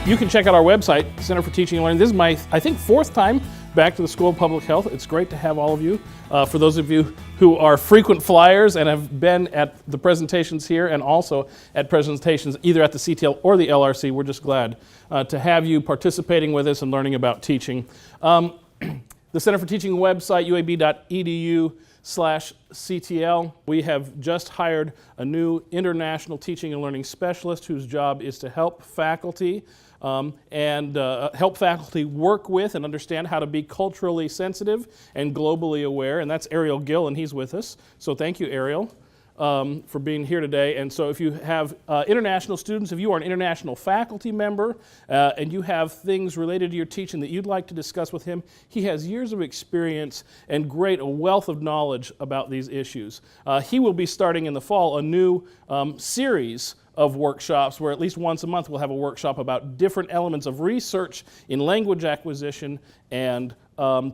You can check out our website, Center for Teaching and Learning. This is my, I think, 4th time back to the School of Public Health. It's great to have all of you. For those of you who are frequent flyers and have been at the presentations here and also at presentations either at the CTL or the LRC, we're just glad to have you participating with us and learning about teaching. The Center for Teaching website, uab.edu/CTL. We have just hired a new international teaching and learning specialist whose job is to help faculty help faculty work with and understand how to be culturally sensitive and globally aware. And that's Ariel Gill, and he's with us. So thank you, Ariel, for being here today. And so if you have international students, if you are an international faculty member and you have things related to your teaching that you'd like to discuss with him, he has years of experience and a wealth of knowledge about these issues. He will be starting in the fall a new series of workshops where at least once a month we'll have a workshop about different elements of research in language acquisition and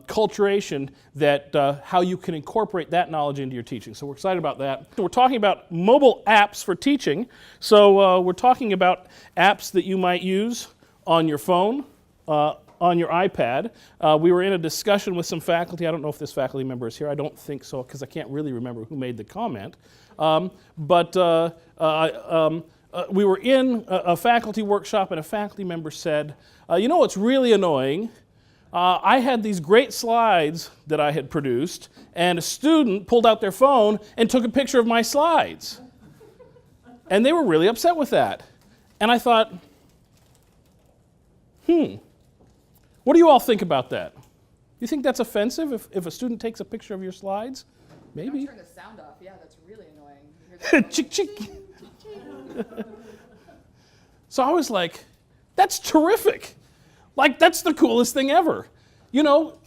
culturation, that how you can incorporate that knowledge into your teaching. So we're excited about that. We're talking about mobile apps for teaching. So we're talking about apps that you might use on your phone, on your iPad. We were in a discussion with some faculty. I don't know if this faculty member is here. I don't think so, because I can't really remember who made the comment. We were in a faculty workshop, and a faculty member said, you know what's really annoying? I had these great slides that I had produced, and a student pulled out their phone and took a picture of my slides. And they were really upset with that. And I thought, what do you all think about that? You think that's offensive if a student takes a picture of your slides? Maybe. Don't turn the sound off. Yeah, that's really annoying. Chick, chick. So I was like, that's terrific. Like, that's the coolest thing ever. You know,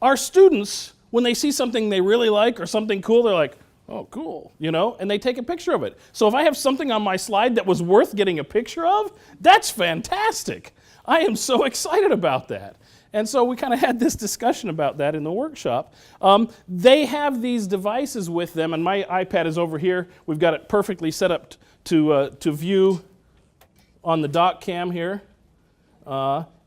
our students, when they see something they really like or something cool, they're like, oh, cool, you know, and they take a picture of it. So if I have something on my slide that was worth getting a picture of, that's fantastic. I am so excited about that. And so we kind of had this discussion about that in the workshop. They have these devices with them, and my iPad is over here. We've got it perfectly set up to view on the dock cam here.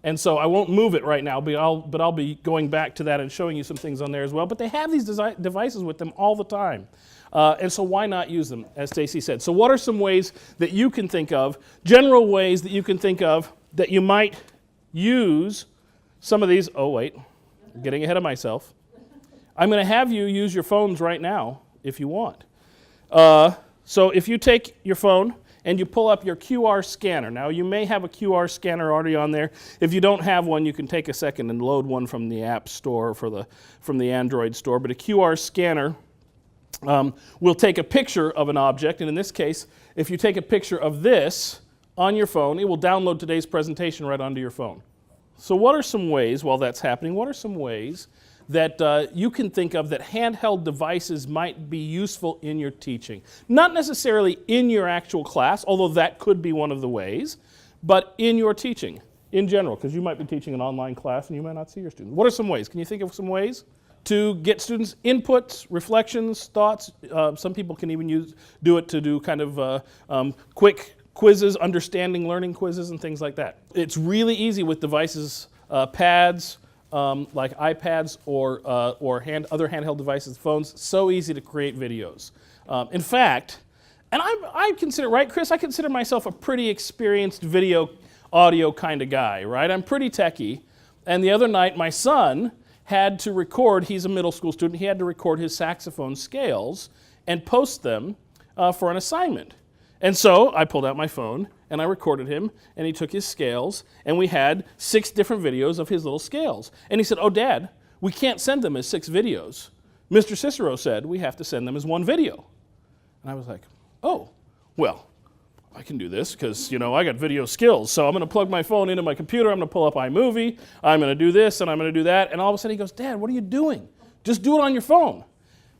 And so I won't move it right now, but I'll be going back to that and showing you some things on there as well. But they have these devices with them all the time. And so why not use them, as Stacy said. So what are some ways that you can think of, general ways that you can think of that you might use some of these? Oh, wait, I'm getting ahead of myself. I'm going to have you use your phones right now if you want. So if you take your phone and you pull up your QR scanner. Now, you may have a QR scanner already on there. If you don't have one, you can take a second and load one from the App Store from the Android store. But a QR scanner will take a picture of an object. And in this case, if you take a picture of this on your phone, it will download today's presentation right onto your phone. So what are some ways, while that's happening, what are some ways that you can think of that handheld devices might be useful in your teaching? Not necessarily in your actual class, although that could be one of the ways, but in your teaching in general, because you might be teaching an online class and you might not see your students. What are some ways? Can you think of some ways to get students' inputs, reflections, thoughts? Some people can even do it to do kind of quick quizzes, understanding learning quizzes and things like that. It's really easy with devices, pads, like iPads or other handheld devices, phones. So easy to create videos. In fact, and I consider, right, Chris, I consider myself a pretty experienced video, audio kind of guy, right? I'm pretty techie. And the other night, my son had to record, he's a middle school student, he had to record his saxophone scales and post them for an assignment. And so I pulled out my phone and I recorded him, and he took his scales, and we had 6 different videos of his little scales. And he said, oh, Dad, we can't send them as 6 videos. Mr. Cicero said we have to send them as 1 video. And I was like, oh, well, I can do this because, you know, I got video skills. So I'm going to plug my phone into my computer, I'm going to pull up iMovie, I'm going to do this, and I'm going to do that. And all of a sudden he goes, Dad, what are you doing? Just do it on your phone.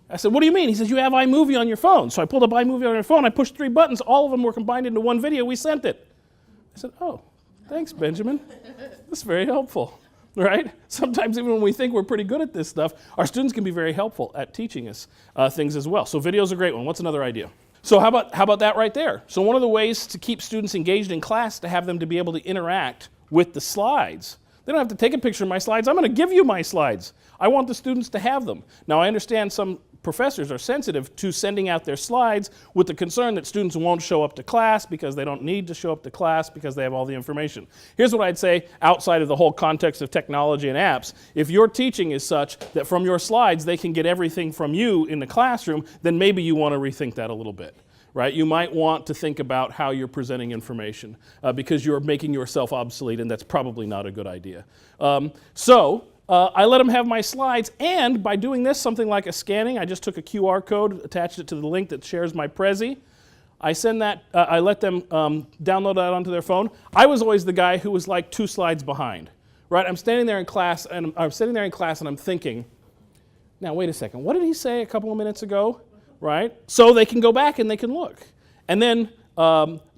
I said, what do you mean? He says, you have iMovie on your phone. So I pulled up iMovie on your phone, I pushed 3 buttons, all of them were combined into 1 video, we sent it. I said, oh, thanks, Benjamin. That's very helpful, right? Sometimes even when we think we're pretty good at this stuff, our students can be very helpful at teaching us things as well. So video's a great one. What's another idea? So how about that right there? So one of the ways to keep students engaged in class is to have them to be able to interact with the slides. They don't have to take a picture of my slides. I'm going to give you my slides. I want the students to have them. Now, I understand some professors are sensitive to sending out their slides with the concern that students won't show up to class because they don't need to show up to class because they have all the information. Here's what I'd say outside of the whole context of technology and apps. If your teaching is such that from your slides they can get everything from you in the classroom, then maybe you want to rethink that a little bit. Right? You might want to think about how you're presenting information because you're making yourself obsolete, and that's probably not a good idea. I let them have my slides, and by doing this, something like a scanning, I just took a QR code, attached it to the link that shares my Prezi. I send that, I let them download that onto their phone. I was always the guy who was like 2 slides behind. Right? I'm standing there in class, and I'm thinking, now wait a second, what did he say a couple of minutes ago? Right? So they can go back and they can look. And then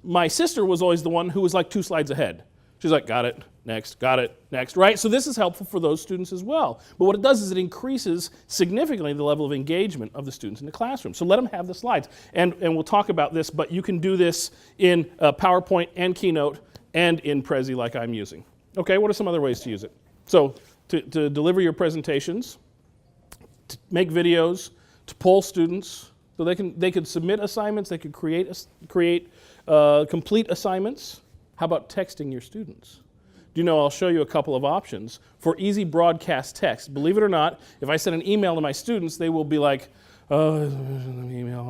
my sister was always the one who was like 2 slides ahead. She's like, got it, next, right? So this is helpful for those students as well. But what it does is it increases significantly the level of engagement of the students in the classroom. So let them have the slides. And we'll talk about this, but you can do this in PowerPoint and Keynote and in Prezi like I'm using. Okay, what are some other ways to use it? So to deliver your presentations, to make videos, to poll students, so they could submit assignments, they could create complete assignments. How about texting your students? Do you know, I'll show you a couple of options for easy broadcast text. Believe it or not, if I send an email to my students, they will be like, email,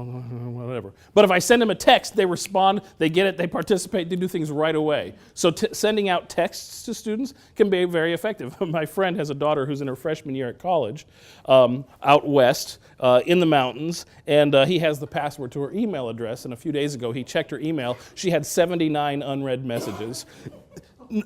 whatever. But if I send them a text, they respond, they get it, they participate, they do things right away. So sending out texts to students can be very effective. My friend has a daughter who's in her freshman year at college out west in the mountains, and he has the password to her email address, and a few days ago he checked her email. She had 79 unread messages.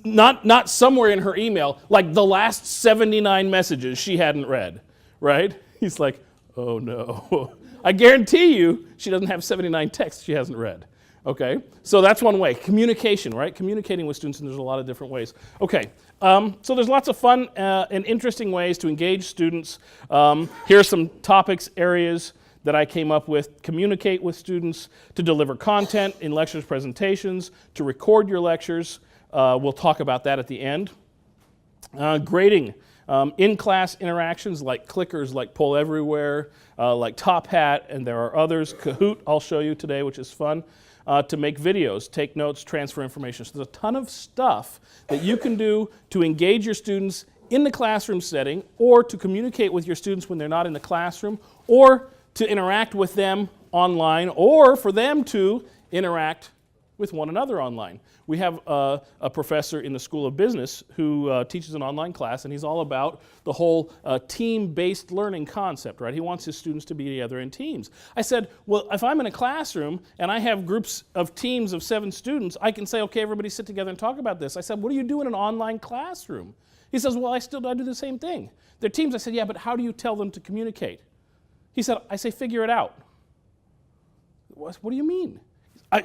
Not somewhere in her email, like the last 79 messages she hadn't read, right? He's like, oh no. I guarantee you she doesn't have 79 texts she hasn't read. Okay, so that's one way. Communication, right? Communicating with students, and there's a lot of different ways. Okay, so there's lots of fun and interesting ways to engage students. Here are some topics, areas that I came up with. Communicate with students, to deliver content in lectures, presentations, to record your lectures. We'll talk about that at the end. Grading. In-class interactions like clickers, like Poll Everywhere, like Top Hat, and there are others. Kahoot, I'll show you today, which is fun. To make videos, take notes, transfer information. So there's a ton of stuff that you can do to engage your students in the classroom setting, or to communicate with your students when they're not in the classroom, or to interact with them online, or for them to interact with one another online. We have a professor in the School of Business who teaches an online class, and he's all about the whole team-based learning concept, right? He wants his students to be together in teams. I said, well, if I'm in a classroom and I have groups of teams of 7 students, I can say, okay, everybody sit together and talk about this. I said, what do you do in an online classroom? He says, well, I do the same thing. They're teams. I said, yeah, but how do you tell them to communicate? He said, I say, figure it out. What do you mean?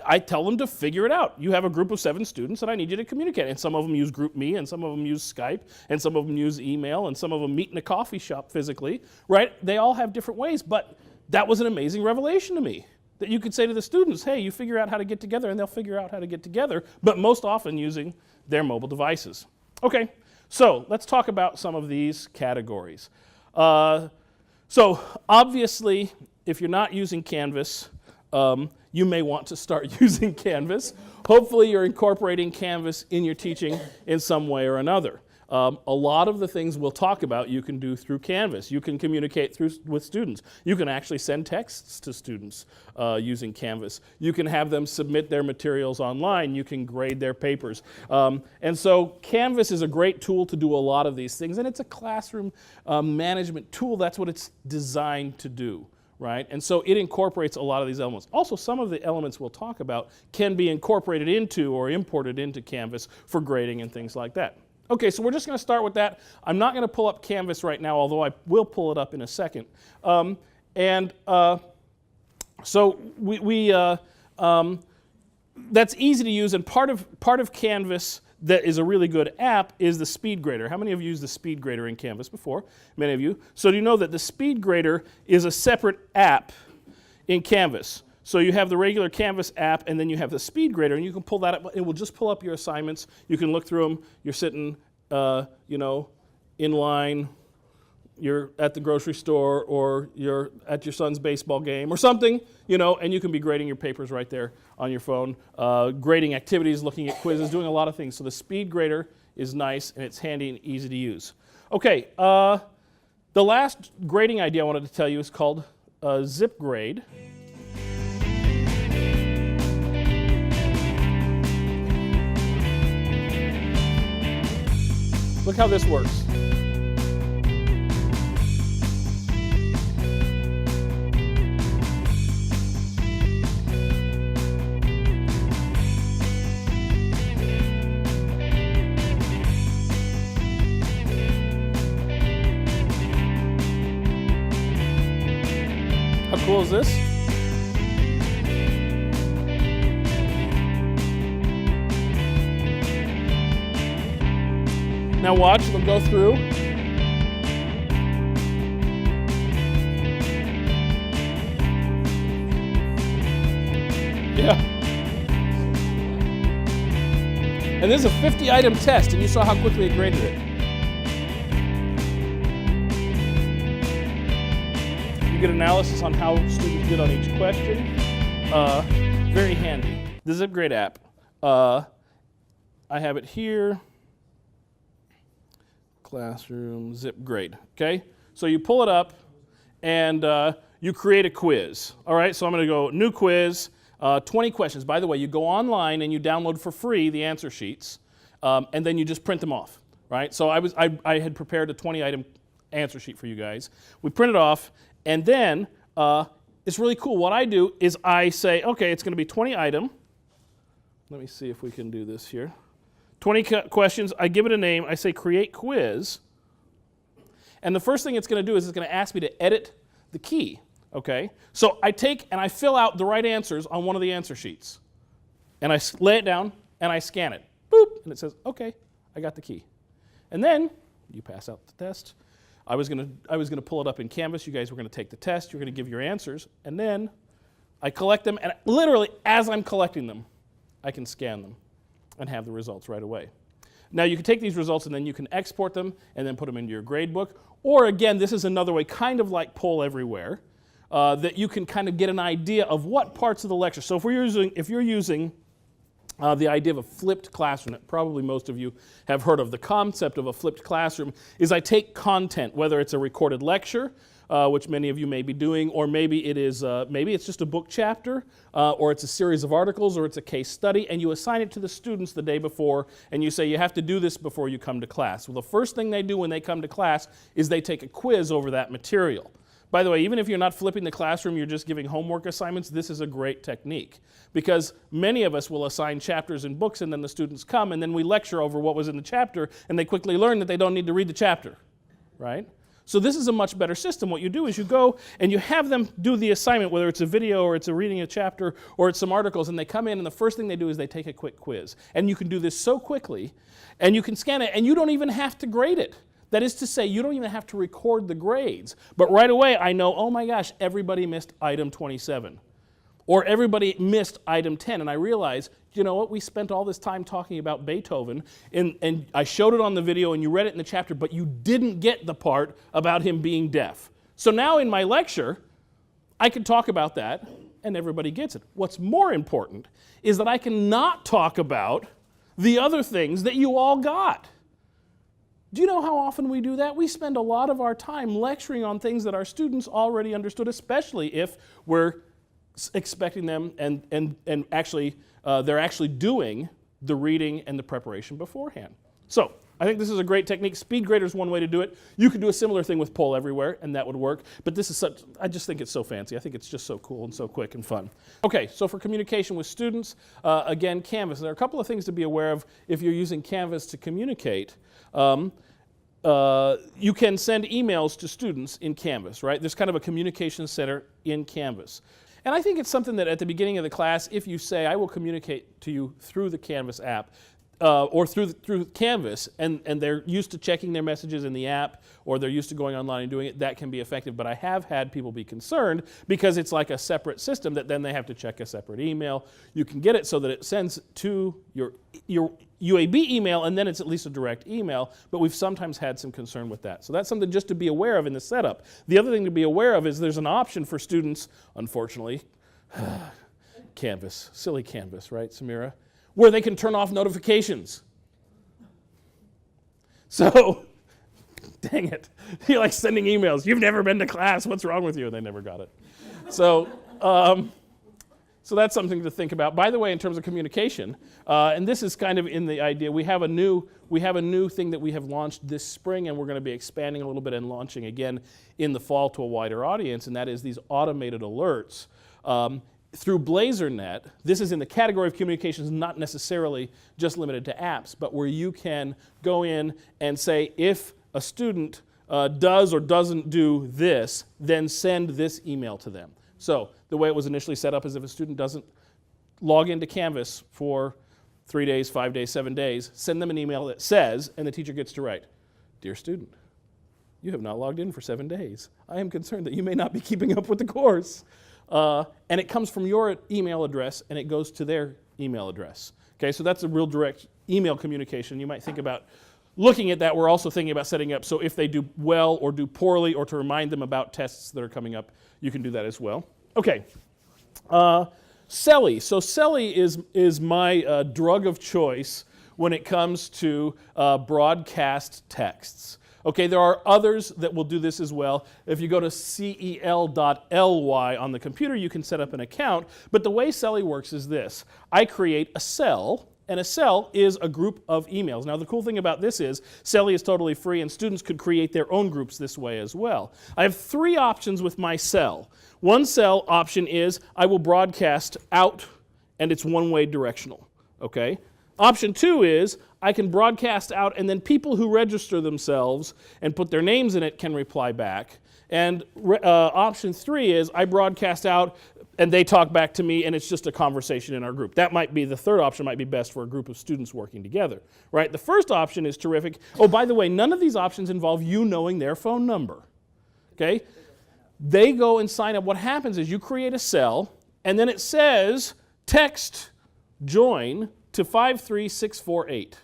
I tell them to figure it out. You have a group of 7 students, and I need you to communicate. And some of them use GroupMe, and some of them use Skype, and some of them use email, and some of them meet in a coffee shop physically, right? They all have different ways, but that was an amazing revelation to me, that you could say to the students, hey, you figure out how to get together, and they'll figure out how to get together, but most often using their mobile devices. Okay, so let's talk about some of these categories. So obviously, if you're not using Canvas, you may want to start using Canvas. Hopefully you're incorporating Canvas in your teaching in some way or another. A lot of the things we'll talk about you can do through Canvas. You can communicate with students. You can actually send texts to students using Canvas. You can have them submit their materials online. You can grade their papers. And so Canvas is a great tool to do a lot of these things, and it's a classroom management tool. That's what it's designed to do. Right? And so it incorporates a lot of these elements. Also, some of the elements we'll talk about can be incorporated into or imported into Canvas for grading and things like that. Okay, so we're just going to start with that. I'm not going to pull up Canvas right now, although I will pull it up in a second. So that's easy to use, and part of Canvas that is a really good app is the Speed Grader. How many of you used the Speed Grader in Canvas before? Many of you. So do you know that the Speed Grader is a separate app in Canvas? So you have the regular Canvas app, and then you have the speed grader, and you can pull that up. It will just pull up your assignments. You can look through them. You're sitting, in line. You're at the grocery store, or you're at your son's baseball game or something, and you can be grading your papers right there on your phone, grading activities, looking at quizzes, doing a lot of things. So the speed grader is nice, and it's handy and easy to use. Okay, the last grading idea I wanted to tell you is called Zip Grade. Look how this works. How cool is this? Now watch, it'll go through. Yeah. And this is a 50-item test, and you saw how quickly it graded it. You get analysis on how students did on each question. Very handy. The ZipGrade app. I have it here. Classroom ZipGrade. Okay? So you pull it up, and you create a quiz. All right? So I'm going to go new quiz, 20 questions. By the way, you go online and you download for free the answer sheets, and then you just print them off. Right? So I had prepared a 20-item answer sheet for you guys. We print it off. And then it's really cool. What I do is I say, okay, it's going to be 20 item. Let me see if we can do this here. 20 questions. I give it a name. I say create quiz. And the first thing it's going to do is it's going to ask me to edit the key. Okay? So I take and I fill out the right answers on one of the answer sheets. And I lay it down and I scan it. Boop. And it says, okay, I got the key. And then you pass out the test. I was gonna pull it up in Canvas. You guys were gonna take the test. You're gonna give your answers, and then I collect them. And literally, as I'm collecting them, I can scan them and have the results right away. Now you can take these results and then you can export them and then put them into your grade book. Or again, this is another way, kind of like Poll Everywhere, that you can kind of get an idea of what parts of the lecture. So if you're using the idea of a flipped classroom that probably most of you have heard of. The concept of a flipped classroom is I take content, whether it's a recorded lecture, which many of you may be doing, or maybe it's just a book chapter, or it's a series of articles, or it's a case study, and you assign it to the students the day before, and you say you have to do this before you come to class. Well, the first thing they do when they come to class is they take a quiz over that material. By the way, even if you're not flipping the classroom, you're just giving homework assignments, this is a great technique. Because many of us will assign chapters in books and then the students come and then we lecture over what was in the chapter and they quickly learn that they don't need to read the chapter, right? So this is a much better system. What you do is you go and you have them do the assignment, whether it's a video or it's a reading a chapter or it's some articles, and they come in and the first thing they do is they take a quick quiz. And you can do this so quickly and you can scan it and you don't even have to grade it. That is to say, you don't even have to record the grades. But right away, I know, oh my gosh, everybody missed item 27. Or everybody missed item 10. And I realize, you know what, we spent all this time talking about Beethoven, and I showed it on the video, and you read it in the chapter, but you didn't get the part about him being deaf. So now in my lecture, I can talk about that, and everybody gets it. What's more important is that I can not talk about the other things that you all got. Do you know how often we do that? We spend a lot of our time lecturing on things that our students already understood, especially if we're expecting them and actually they're actually doing the reading and the preparation beforehand. So I think this is a great technique. Speed grader is one way to do it. You could do a similar thing with Poll Everywhere, and that would work. But this is I just think it's so fancy. I think it's just so cool and so quick and fun. Okay, so for communication with students, again, Canvas. There are a couple of things to be aware of if you're using Canvas to communicate. You can send emails to students in Canvas, right? There's kind of a communication center in Canvas. And I think it's something that at the beginning of the class, if you say, I will communicate to you through the Canvas app, or through Canvas, and they're used to checking their messages in the app, or they're used to going online and doing it, that can be effective. But I have had people be concerned because it's like a separate system that then they have to check a separate email. You can get it so that it sends to your UAB email, and then it's at least a direct email, but we've sometimes had some concern with that. So that's something just to be aware of in the setup. The other thing to be aware of is there's an option for students, unfortunately, Canvas, silly Canvas, right, Samira? Where they can turn off notifications. So, dang it. You're like sending emails. You've never been to class. What's wrong with you? And they never got it. So that's something to think about. By the way, in terms of communication, and this is kind of in the idea, we have a new thing that we have launched this spring, and we're going to be expanding a little bit and launching again in the fall to a wider audience, and that is these automated alerts. Through BlazerNet, this is in the category of communications, not necessarily just limited to apps, but where you can go in and say, if a student does or doesn't do this, then send this email to them. So the way it was initially set up is if a student doesn't log into Canvas for 3 days, 5 days, 7 days, send them an email that says, and the teacher gets to write, "Dear student, you have not logged in for 7 days. I am concerned that you may not be keeping up with the course." And it comes from your email address, and it goes to their email address. Okay, so that's a real direct email communication. You might think about looking at that. We're also thinking about setting up so if they do well or do poorly, or to remind them about tests that are coming up, you can do that as well. Okay, Selly. So Selly is my drug of choice when it comes to broadcast texts. Okay, there are others that will do this as well. If you go to cel.ly on the computer, you can set up an account. But the way Selly works is this. I create a cell, and a cell is a group of emails. Now, the cool thing about this is Selly is totally free, and students could create their own groups this way as well. I have 3 options with my cell. One cell option is I will broadcast out, and it's one-way directional. Okay? Option 2 is I can broadcast out, and then people who register themselves and put their names in it can reply back. And option 3 is I broadcast out, and they talk back to me, and it's just a conversation in our group. That might be the third option, might be best for a group of students working together, right? The first option is terrific. Oh, by the way, none of these options involve you knowing their phone number, okay? They go and sign up. What happens is you create a cell, and then it says text join to 53648.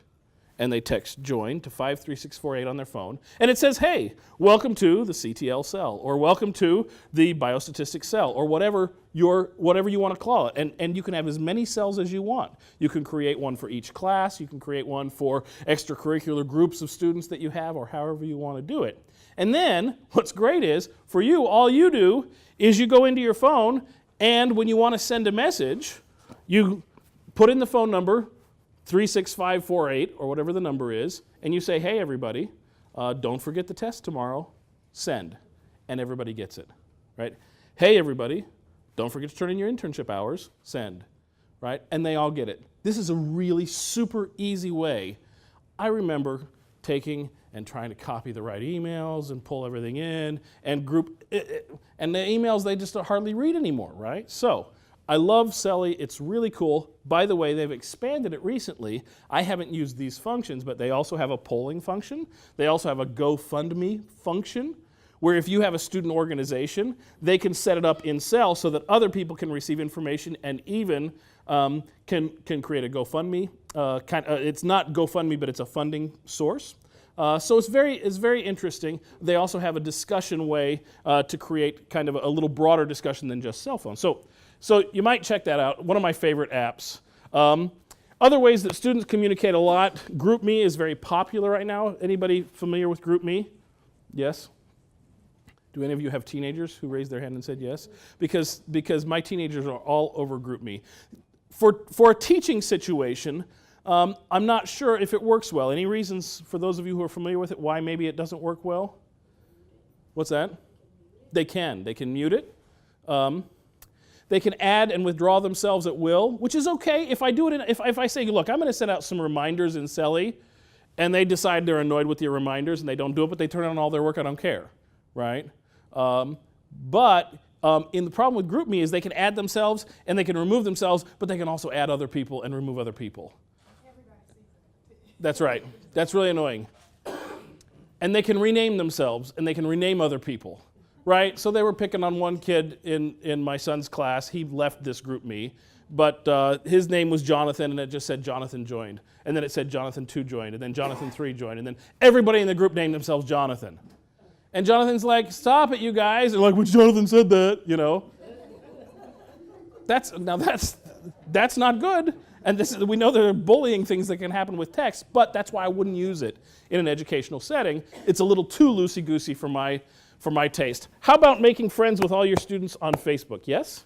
And they text join to 53648 on their phone. And it says, hey, welcome to the CTL cell, or welcome to the biostatistics cell, or whatever you want to call it. And you can have as many cells as you want. You can create one for each class. You can create one for extracurricular groups of students that you have, or however you want to do it. And then what's great is, for you, all you do is you go into your phone, and when you want to send a message, you put in the phone number, 36548, or whatever the number is, and you say, hey, everybody, don't forget the test tomorrow, send, and everybody gets it, right? Hey, everybody, don't forget to turn in your internship hours, send, right? And they all get it. This is a really super easy way. I remember taking and trying to copy the right emails and pull everything in and group, and the emails they just hardly read anymore, right? So I love Selly. It's really cool. By the way, they've expanded it recently. I haven't used these functions, but they also have a polling function. They also have a GoFundMe function, where if you have a student organization, they can set it up in Cell so that other people can receive information and even can create a GoFundMe. It's not GoFundMe, but it's a funding source. So it's very interesting. They also have a discussion way to create kind of a little broader discussion than just cell phones. So you might check that out. One of my favorite apps. Other ways that students communicate a lot. GroupMe is very popular right now. Anybody familiar with GroupMe? Yes? Do any of you have teenagers who raised their hand and said yes? Because my teenagers are all over GroupMe. For a teaching situation, I'm not sure if it works well. Any reasons for those of you who are familiar with it why maybe it doesn't work well? What's that? They can mute it. They can add and withdraw themselves at will, which is okay if I do it. If I say, look, I'm going to send out some reminders in Selly, and they decide they're annoyed with your reminders and they don't do it, but they turn on all their work, I don't care, right? But in the problem with GroupMe is they can add themselves and they can remove themselves, but they can also add other people and remove other people. That's right. That's really annoying. And they can rename themselves, and they can rename other people, right? So they were picking on one kid in my son's class. He left this group me, but his name was Jonathan, and it just said Jonathan joined. And then it said Jonathan 2 joined, and then Jonathan 3 joined, and then everybody in the group named themselves Jonathan. And Jonathan's like, stop it, you guys. And like, well, Jonathan said that, you know. That's not good. And we know there are bullying things that can happen with text, but that's why I wouldn't use it in an educational setting. It's a little too loosey-goosey for my taste. How about making friends with all your students on Facebook? Yes?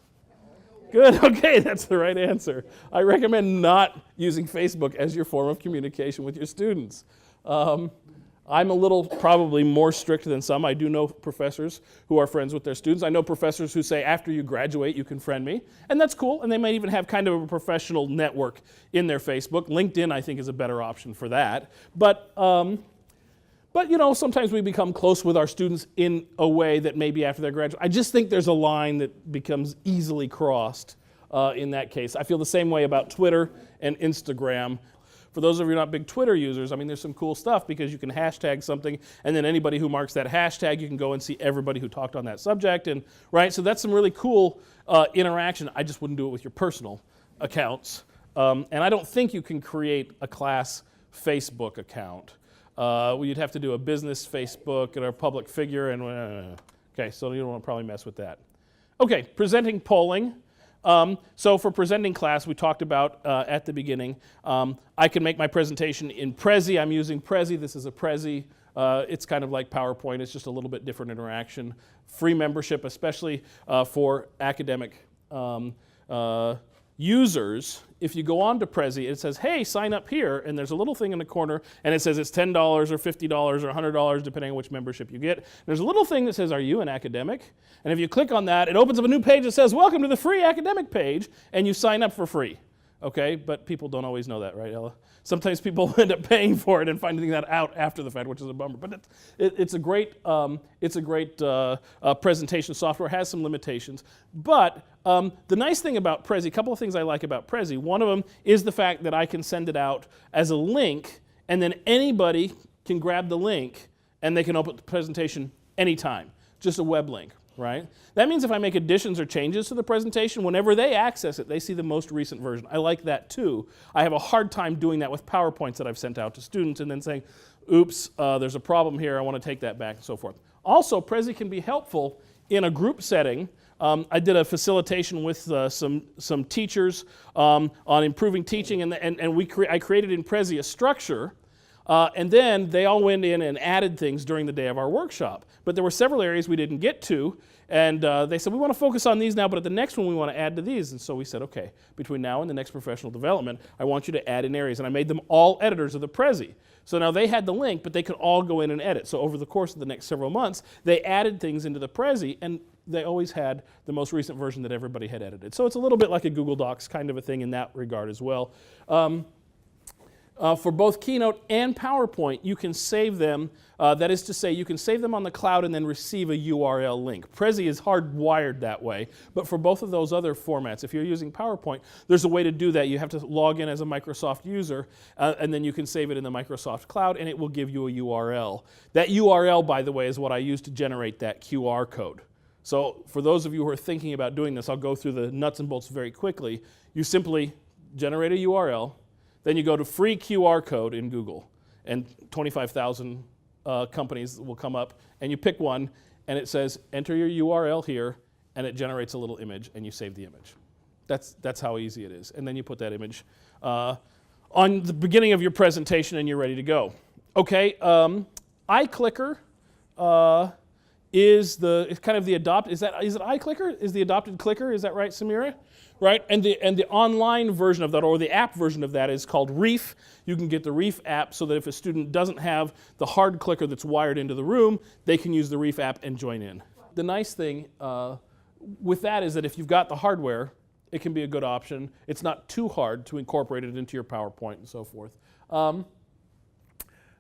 Good, okay, that's the right answer. I recommend not using Facebook as your form of communication with your students. I'm a little probably more strict than some. I do know professors who are friends with their students. I know professors who say after you graduate you can friend me, and that's cool, and they might even have kind of a professional network in their Facebook. LinkedIn I think is a better option for that. But you know, sometimes we become close with our students in a way that maybe after they graduate. I just think there's a line that becomes easily crossed in that case. I feel the same way about Twitter and Instagram. For those of you who are not big Twitter users, I mean, there's some cool stuff because you can hashtag something, and then anybody who marks that hashtag, you can go and see everybody who talked on that subject, and right? So that's some really cool interaction. I just wouldn't do it with your personal accounts. And I don't think you can create a class Facebook account. You'd have to do a business Facebook and a public figure, and okay, so you don't want to probably mess with that. Okay, presenting polling. So for presenting class, we talked about at the beginning, I can make my presentation in Prezi. I'm using Prezi. This is a Prezi. It's kind of like PowerPoint. It's just a little bit different interaction. Free membership, especially for academic users. If you go on to Prezi, it says, hey, sign up here, and there's a little thing in the corner, and it says it's $10 or $50 or $100, depending on which membership you get. There's a little thing that says, are you an academic? And if you click on that, it opens up a new page that says, welcome to the free academic page, and you sign up for free. Okay, but people don't always know that, right, Ella? Sometimes people end up paying for it and finding that out after the fact, which is a bummer. But it's a great presentation software. Has some limitations, but the nice thing about Prezi, a couple of things I like about Prezi. One of them is the fact that I can send it out as a link, and then anybody can grab the link, and they can open the presentation anytime. Just a web link. Right? That means if I make additions or changes to the presentation, whenever they access it, they see the most recent version. I like that too. I have a hard time doing that with PowerPoints that I've sent out to students and then saying, oops, there's a problem here, I want to take that back and so forth. Also, Prezi can be helpful in a group setting. I did a facilitation with some teachers on improving teaching, and I created in Prezi a structure. And then they all went in and added things during the day of our workshop. But there were several areas we didn't get to, and they said, we want to focus on these now, but at the next one we want to add to these. And so we said, okay, between now and the next professional development, I want you to add in areas. And I made them all editors of the Prezi. So now they had the link, but they could all go in and edit. So over the course of the next several months, they added things into the Prezi, and they always had the most recent version that everybody had edited. So it's a little bit like a Google Docs kind of a thing in that regard as well. For both Keynote and PowerPoint, you can save them. That is to say, you can save them on the cloud and then receive a URL link. Prezi is hardwired that way, but for both of those other formats, if you're using PowerPoint, there's a way to do that. You have to log in as a Microsoft user, and then you can save it in the Microsoft Cloud, and it will give you a URL. That URL, by the way, is what I use to generate that QR code. So for those of you who are thinking about doing this, I'll go through the nuts and bolts very quickly. You simply generate a URL. Then you go to free QR code in Google, and 25,000 companies will come up, and you pick one, and it says, enter your URL here, and it generates a little image, and you save the image. That's how easy it is. And then you put that image on the beginning of your presentation, and you're ready to go. Okay, iClicker is kind of the adopted, is it iClicker? Is the adopted clicker, is that right, Samira? Right, and the online version of that, or the app version of that, is called Reef. You can get the Reef app so that if a student doesn't have the hard clicker that's wired into the room, they can use the Reef app and join in. The nice thing with that is that if you've got the hardware, it can be a good option. It's not too hard to incorporate it into your PowerPoint and so forth.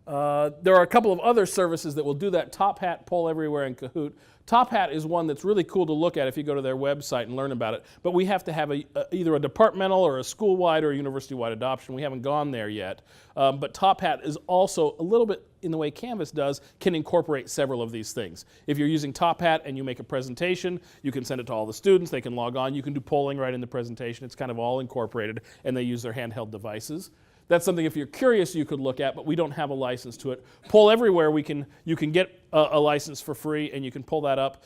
There are a couple of other services that will do that: Top Hat, Poll Everywhere, and Kahoot. Top Hat is one that's really cool to look at if you go to their website and learn about it. But we have to have either a departmental or a school-wide or a university-wide adoption. We haven't gone there yet. But Top Hat is also a little bit in the way Canvas does, can incorporate several of these things. If you're using Top Hat and you make a presentation, you can send it to all the students. They can log on. You can do polling right in the presentation. It's kind of all incorporated, and they use their handheld devices. That's something, if you're curious, you could look at, but we don't have a license to it. Poll Everywhere, you can get a license for free, and you can pull that up,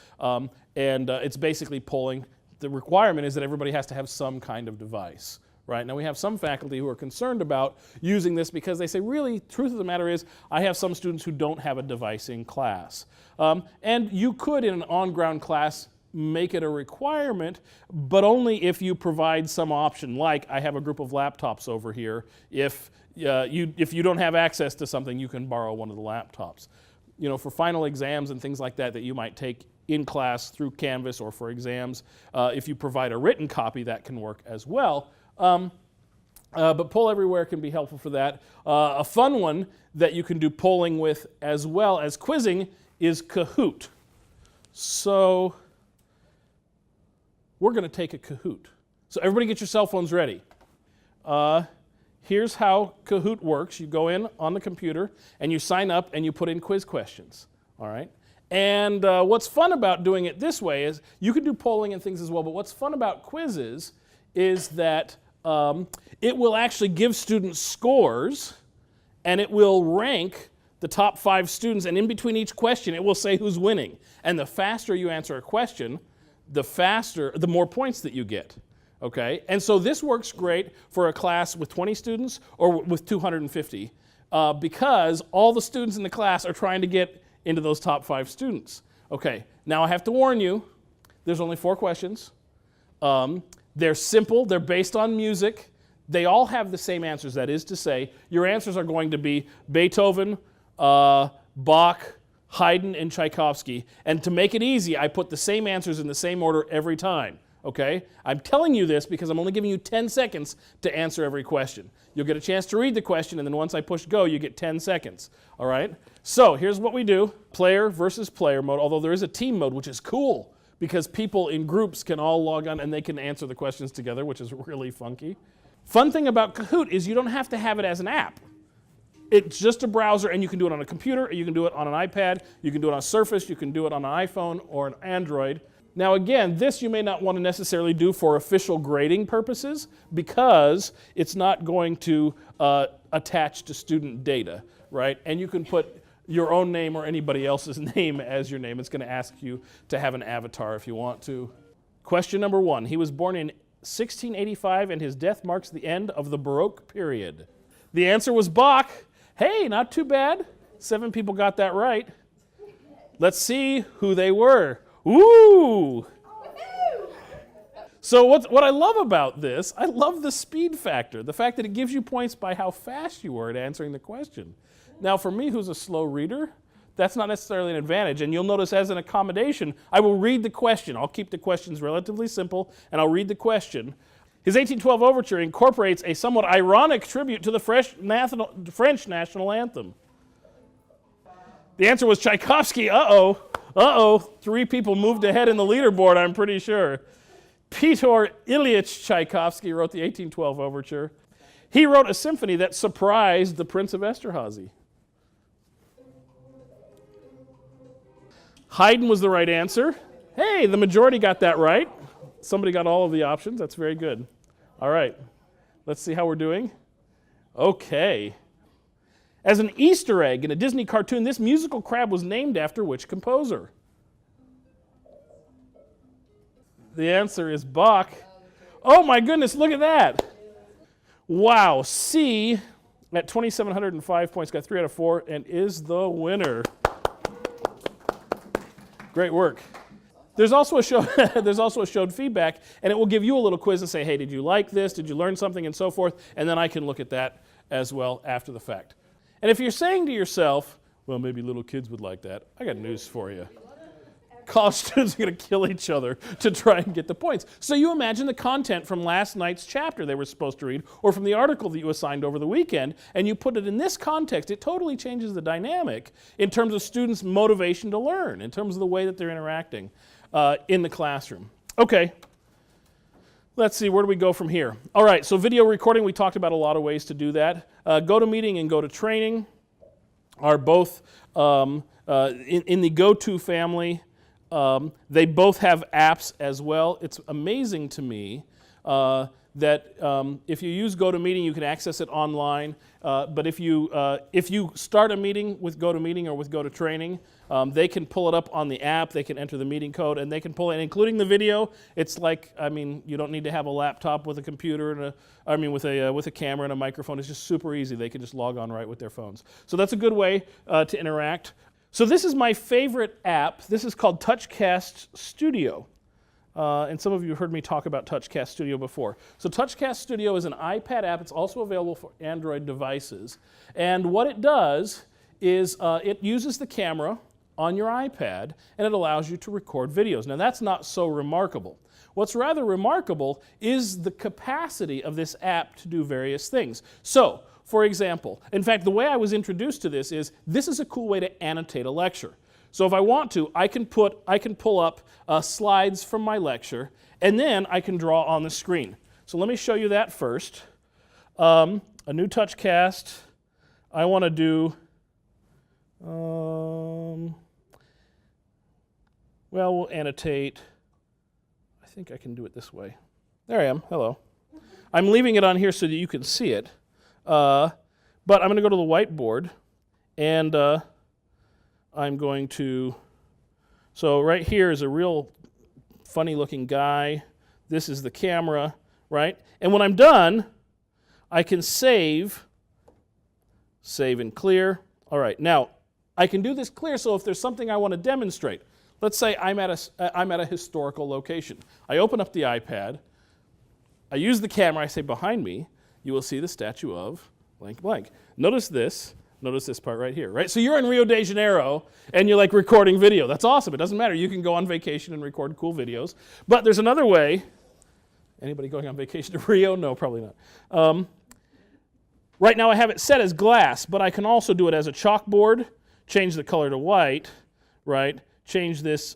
and it's basically polling. The requirement is that everybody has to have some kind of device. Right? Now, we have some faculty who are concerned about using this because they say, really, truth of the matter is, I have some students who don't have a device in class. And you could, in an on-ground class, make it a requirement, but only if you provide some option, like I have a group of laptops over here. If you don't have access to something, you can borrow one of the laptops. You know, for final exams and things like that you might take in class through Canvas or for exams, if you provide a written copy, that can work as well. But Poll Everywhere can be helpful for that. A fun one that you can do polling with as well as quizzing is Kahoot. So we're going to take a Kahoot. So everybody get your cell phones ready. Here's how Kahoot works. You go in on the computer and you sign up and you put in quiz questions. All right? And what's fun about doing it this way is you can do polling and things as well, but what's fun about quizzes is that it will actually give students scores, and it will rank the top 5 students, and in between each question it will say who's winning. And the faster you answer a question, the more points that you get. Okay? And so this works great for a class with 20 students or with 250 because all the students in the class are trying to get into those top 5 students. Okay, now I have to warn you, there's only 4 questions. They're simple, they're based on music. They all have the same answers. That is to say, your answers are going to be Beethoven, Bach, Haydn, and Tchaikovsky. And to make it easy, I put the same answers in the same order every time. Okay? I'm telling you this because I'm only giving you 10 seconds to answer every question. You'll get a chance to read the question, and then once I push go, you get 10 seconds. All right? So here's what we do. Player versus player mode, although there is a team mode, which is cool because people in groups can all log on and they can answer the questions together, which is really funky. Fun thing about Kahoot is you don't have to have it as an app. It's just a browser, and you can do it on a computer, or you can do it on an iPad, you can do it on Surface, you can do it on an iPhone or an Android. Now again, this you may not want to necessarily do for official grading purposes because it's not going to attach to student data, right? And you can put your own name or anybody else's name as your name. It's going to ask you to have an avatar if you want to. Question number 1. He was born in 1685 and his death marks the end of the Baroque period. The answer was Bach. Hey, not too bad. 7 people got that right. Let's see who they were. Ooh! So what I love about this, I love the speed factor, the fact that it gives you points by how fast you were at answering the question. Now for me, who's a slow reader, that's not necessarily an advantage, and you'll notice as an accommodation, I will read the question. I'll keep the questions relatively simple, and I'll read the question. His 1812 overture incorporates a somewhat ironic tribute to the French national anthem. The answer was Tchaikovsky. Uh-oh. 3 people moved ahead in the leaderboard, I'm pretty sure. Peter Ilyich Tchaikovsky wrote the 1812 overture. He wrote a symphony that surprised the Prince of Esterházy. Haydn was the right answer. Hey, the majority got that right. Somebody got all of the options. That's very good. All right. Let's see how we're doing. Okay. As an Easter egg in a Disney cartoon, this musical crab was named after which composer? The answer is Bach. Oh my goodness, look at that. Wow, C at 2,705 points, got 3 out of 4, and is the winner. Great work. There's also a showed feedback, and it will give you a little quiz and say, hey, did you like this? Did you learn something? And so forth. And then I can look at that as well after the fact. And if you're saying to yourself, well, maybe little kids would like that, I got news for you. College students are going to kill each other to try and get the points. So you imagine the content from last night's chapter they were supposed to read, or from the article that you assigned over the weekend, and you put it in this context, it totally changes the dynamic in terms of students' motivation to learn, in terms of the way that they're interacting in the classroom. Okay. Let's see, where do we go from here? All right, so video recording, we talked about a lot of ways to do that. GoToMeeting and GoToTraining are both in the GoTo family. They both have apps as well. It's amazing to me that if you use GoToMeeting, you can access it online. But if you start a meeting with GoToMeeting or with GoToTraining, they can pull it up on the app. They can enter the meeting code, and they can pull it, including the video. It's like, I mean, you don't need to have a laptop with a computer and with a camera and a microphone. It's just super easy. They can just log on right with their phones. So that's a good way to interact. So this is my favorite app. This is called TouchCast Studio. And some of you have heard me talk about TouchCast Studio before. So TouchCast Studio is an iPad app. It's also available for Android devices. And what it does is it uses the camera on your iPad, and it allows you to record videos. Now that's not so remarkable. What's rather remarkable is the capacity of this app to do various things. So, for example, in fact, the way I was introduced to this is a cool way to annotate a lecture. So if I want to, I can pull up slides from my lecture, and then I can draw on the screen. So let me show you that first. A new TouchCast. I want to do, well, we'll annotate. I think I can do it this way. There I am. Hello. I'm leaving it on here so that you can see it. But I'm going to go to the whiteboard, and I'm going to, so right here is a real funny looking guy. This is the camera, right? And when I'm done, I can save and clear. All right, now I can do this clear, so if there's something I want to demonstrate, let's say I'm at a historical location. I open up the iPad, I use the camera, I say behind me, you will see the statue of blank blank. Notice this part right here, right? So you're in Rio de Janeiro and you're like recording video. That's awesome. It doesn't matter. You can go on vacation and record cool videos. But there's another way. Anybody going on vacation to Rio? No, probably not. Right now I have it set as glass, but I can also do it as a chalkboard, change the color to white, right? Change this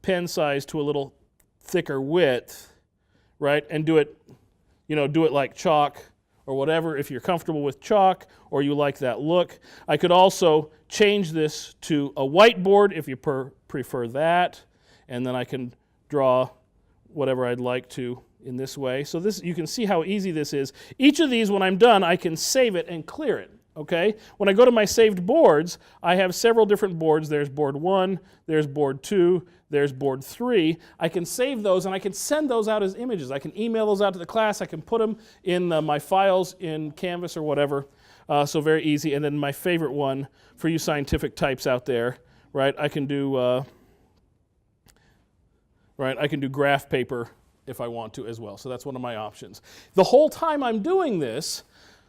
pen size to a little thicker width, right? And do it like chalk or whatever if you're comfortable with chalk or you like that look. I could also change this to a whiteboard if you prefer that, and then I can draw whatever I'd like to in this way. So this, you can see how easy this is. Each of these, when I'm done, I can save it and clear it. Okay? When I go to my saved boards, I have several different boards. There's board 1, there's board 2, there's board 3. I can save those and I can send those out as images. I can email those out to the class. I can put them in my files in Canvas or whatever. So very easy. And then my favorite one for you scientific types out there, right? I can do graph paper if I want to as well. So that's one of my options. The whole time I'm doing this,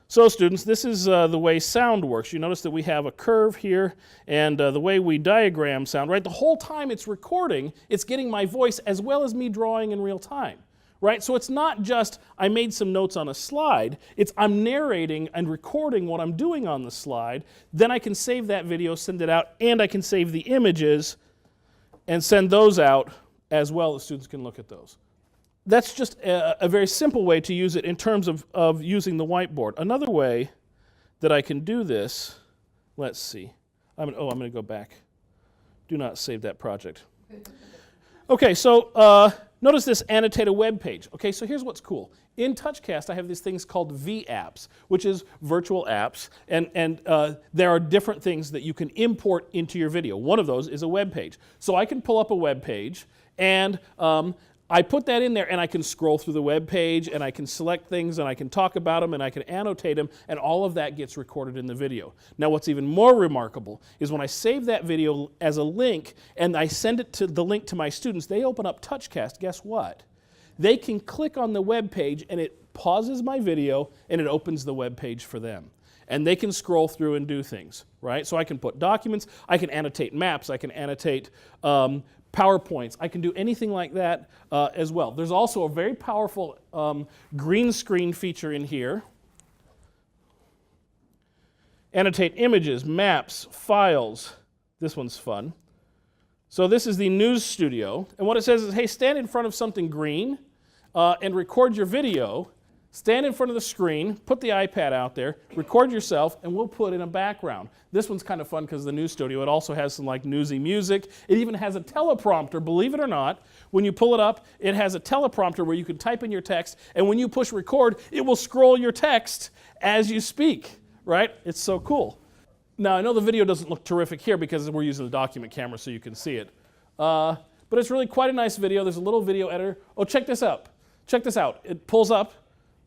so students, this is the way sound works. You notice that we have a curve here, and the way we diagram sound, right? The whole time it's recording, it's getting my voice as well as me drawing in real time, right? So it's not just I made some notes on a slide, it's I'm narrating and recording what I'm doing on the slide, then I can save that video, send it out, and I can save the images and send those out as well as students can look at those. That's just a very simple way to use it in terms of using the whiteboard. Another way that I can do this, let's see. I'm going to go back. Do not save that project. Okay, so notice this annotate a web page. Okay, so here's what's cool. In TouchCast, I have these things called V-apps, which is virtual apps, and there are different things that you can import into your video. One of those is a web page. So I can pull up a web page, and I put that in there and I can scroll through the web page and I can select things and I can talk about them and I can annotate them, and all of that gets recorded in the video. Now what's even more remarkable is when I save that video as a link and I send it to the link to my students, they open up TouchCast, guess what? They can click on the web page and it pauses my video and it opens the web page for them. And they can scroll through and do things, right? So I can put documents, I can annotate maps, I can annotate PowerPoints. I can do anything like that as well. There's also a very powerful green screen feature in here. Annotate images, maps, files. This one's fun. So this is the News Studio. And what it says is, hey, stand in front of something green and record your video. Stand in front of the screen, put the iPad out there, record yourself, and we'll put in a background. This one's kind of fun because the News Studio, it also has some like newsy music. It even has a teleprompter, believe it or not. When you pull it up, it has a teleprompter where you can type in your text, and when you push record, it will scroll your text as you speak, right? It's so cool. Now, I know the video doesn't look terrific here because we're using the document camera so you can see it. But it's really quite a nice video. There's a little video editor. Oh, check this out. Check this out. It pulls up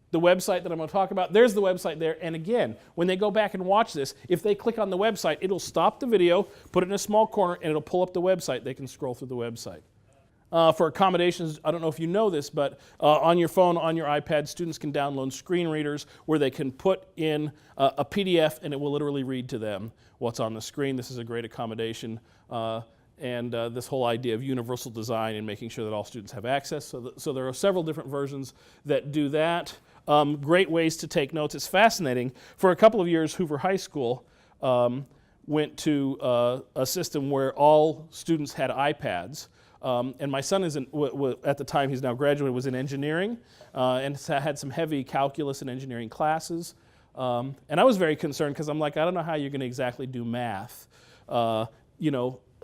the website that I'm going to talk about. There's the website there. And again, when they go back and watch this, if they click on the website, it'll stop the video, put it in a small corner, and it'll pull up the website. They can scroll through the website. For accommodations, I don't know if you know this, but on your phone, on your iPad, students can download screen readers where they can put in a PDF and it will literally read to them what's on the screen. This is a great accommodation. And this whole idea of universal design and making sure that all students have access. So there are several different versions that do that. Great ways to take notes. It's fascinating. For a couple of years, Hoover High School went to a system where all students had iPads. And my son is at the time, he's now graduated, was in engineering and had some heavy calculus and engineering classes. And I was very concerned because I'm like, I don't know how you're going to exactly do math.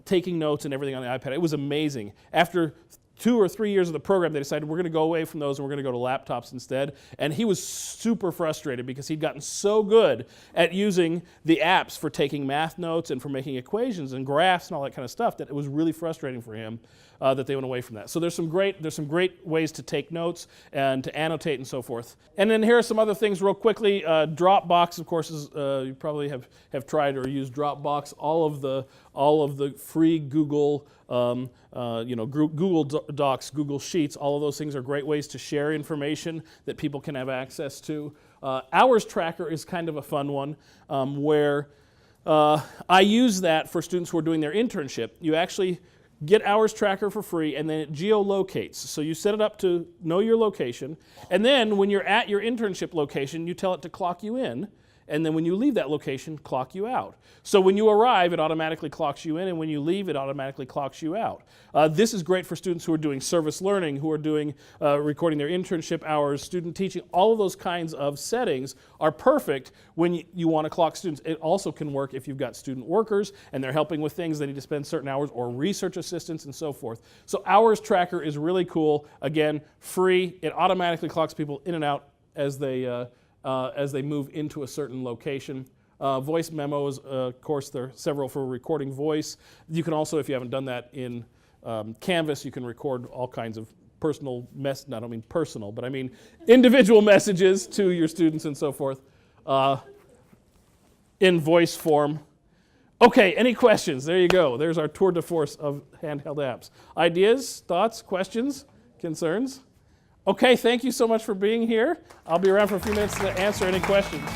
Taking notes and everything on the iPad. It was amazing. After 2 or 3 years of the program, they decided we're going to go away from those and we're going to go to laptops instead. And he was super frustrated because he'd gotten so good at using the apps for taking math notes and for making equations and graphs and all that kind of stuff that it was really frustrating for him that they went away from that. So there's some great ways to take notes and to annotate and so forth. And then here are some other things real quickly. Dropbox, of course, is you probably have tried or used Dropbox. All of the free Google Google Docs, Google Sheets, all of those things are great ways to share information that people can have access to. Hours Tracker is kind of a fun one where I use that for students who are doing their internship. You actually get Hours Tracker for free, and then it geolocates. So you set it up to know your location, and then when you're at your internship location, you tell it to clock you in, and then when you leave that location, clock you out. So when you arrive, it automatically clocks you in, and when you leave, it automatically clocks you out. This is great for students who are doing service learning, who are doing recording their internship hours, student teaching. All of those kinds of settings are perfect when you want to clock students. It also can work if you've got student workers, and they're helping with things they need to spend certain hours, or research assistants and so forth. So Hours Tracker is really cool. Again, free. It automatically clocks people in and out as they move into a certain location. Voice memos, of course, there are several for recording voice. You can also, if you haven't done that in Canvas, you can record all kinds of personal I don't mean personal, but I mean individual messages to your students and so forth in voice form. Okay, any questions? There you go. There's our tour de force of handheld apps. Ideas, thoughts, questions, concerns? Okay, thank you so much for being here. I'll be around for a few minutes to answer any questions.